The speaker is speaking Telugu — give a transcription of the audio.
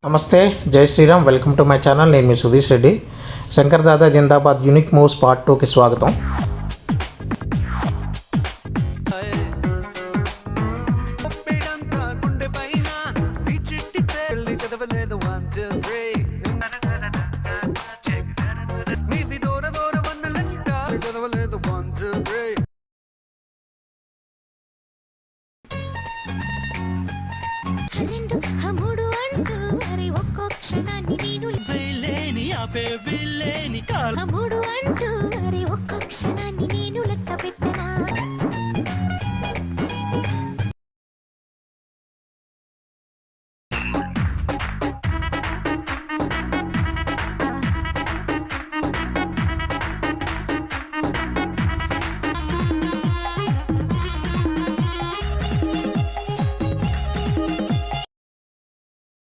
నమస్తే, జై Shriram. Welcome to my channel. నేను మీ Sudheesh Reddy. Shankar Dada Zindabad unique moves part 2కి స్వాగతం. తమ్ముడు అంటూ మరి ఒక్క క్షణాన్ని నేను లెక్క